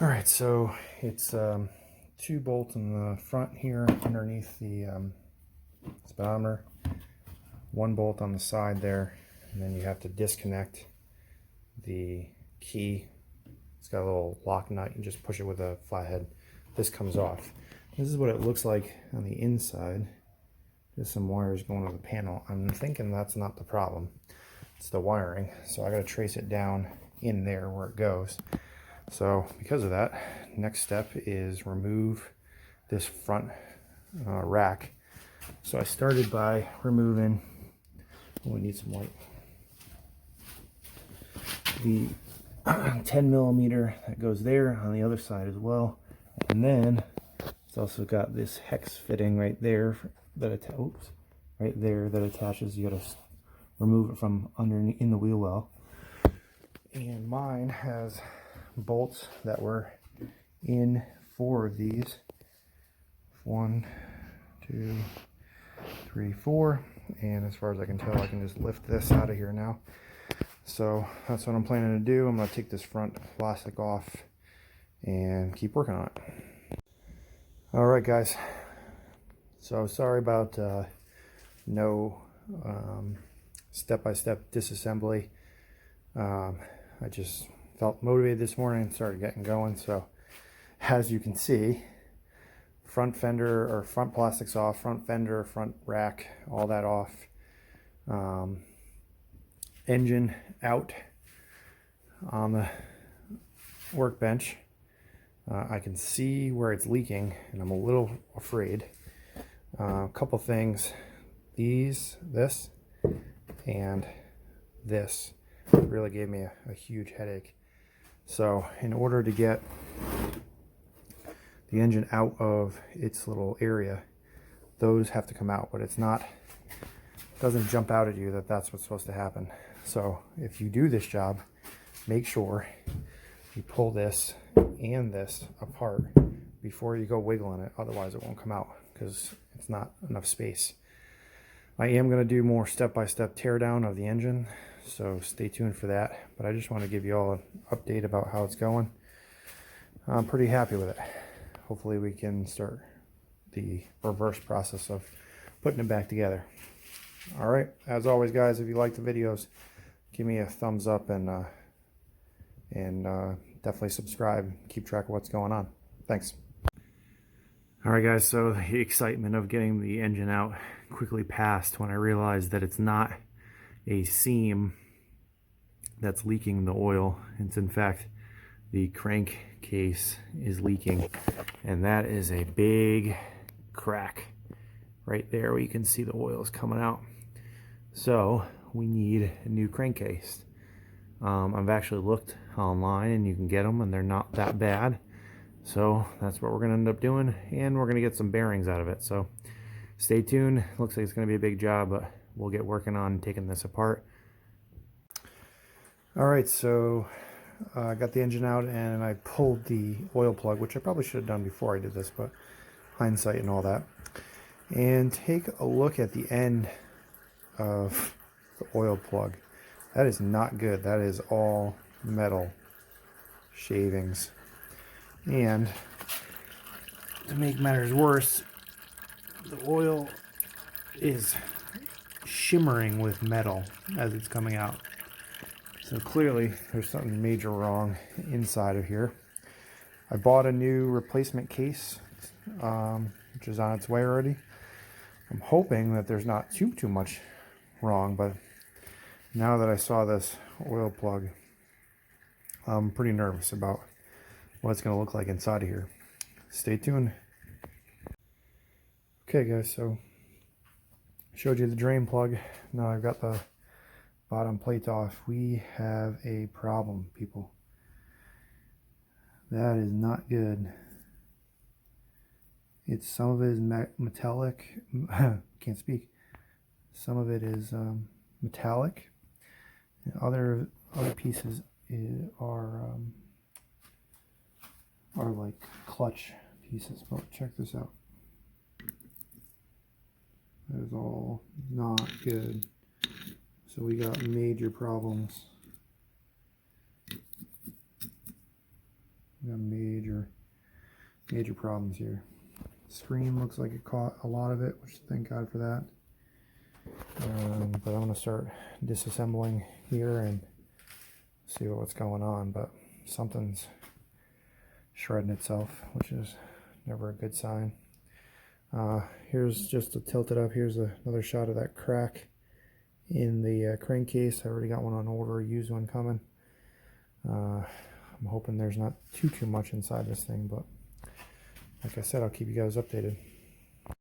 All right, so it's 2 bolts in the front here underneath the speedometer, 1 bolt on the side there, and then you have to disconnect the key. It's got a little lock nut. You just push it with a flathead. This comes off. This is what it looks like on the inside. There's some wires going to the panel. I'm thinking that's not the problem. It's the wiring. So I got to trace it down in there where it goes. So because of that, next step is remove this front rack. So I started by removing, we need some light, the 10 millimeter that goes there on the other side as well. And then it's also got this hex fitting right there that attaches. You got to remove it from underneath in the wheel well. And mine has bolts that were in 4 of these. 1, 2, 3, 4. And as far as I can tell, I can just lift this out of here now. So that's what I'm planning to do. I'm going to take this front plastic off and keep working on it. Alright guys, so sorry about no step-by-step disassembly. I just felt motivated this morning and started getting going. So as you can see, front fender or front plastics off, front fender, front rack, all that off. Engine out on the workbench. I can see where it's leaking and I'm a little afraid. A couple things, this and this really gave me a huge headache. So in order to get the engine out of its little area, those have to come out, but doesn't jump out at you that that's what's supposed to happen. So if you do this job, make sure you pull this and this apart before you go wiggling it, otherwise it won't come out because it's not enough space. I am going to do more step-by-step teardown of the engine, so stay tuned for that. But I just want to give you all an update about how it's going. I'm pretty happy with it. Hopefully we can start the reverse process of putting it back together. Alright, as always guys, if you like the videos, give me a thumbs up and definitely subscribe. Keep track of what's going on. Thanks. Alright guys, so the excitement of getting the engine out quickly passed when I realized that it's not a seam that's leaking the oil. It's in fact the crankcase is leaking, and that is a big crack right there where you can see the oil is coming out. So we need a new crankcase. I've actually looked online and you can get them and they're not that bad. So that's what we're going to end up doing, and we're going to get some bearings out of it. So stay tuned. Looks like it's going to be a big job, but we'll get working on taking this apart. Alright, so I got the engine out and I pulled the oil plug, which I probably should have done before I did this, but hindsight and all that. And take a look at the end of the oil plug. That is not good. That is all metal shavings. And to make matters worse, the oil is shimmering with metal as it's coming out. So clearly there's something major wrong inside of here. I bought a new replacement case, which is on its way already. I'm hoping that there's not too much wrong, but now that I saw this oil plug, I'm pretty nervous about what it's going to look like inside of here. Stay tuned. Okay guys, so I showed you the drain plug. Now I've got the bottom plate off. We have a problem, people. That is not good. Some of it is metallic. Can't speak. Some of it is metallic. And other pieces are like clutch pieces. But check this out. That is all not good. So we got major problems. We got major problems here. Screen looks like it caught a lot of it, which thank God for that. But I'm going to start disassembling here and see what's going on, but something's shredding itself, which is never a good sign. Here's just to tilt it up. Here's another shot of that crack in the crankcase. I already got one on order, a used one coming. I'm hoping there's not too much inside this thing, but like I said, I'll keep you guys updated.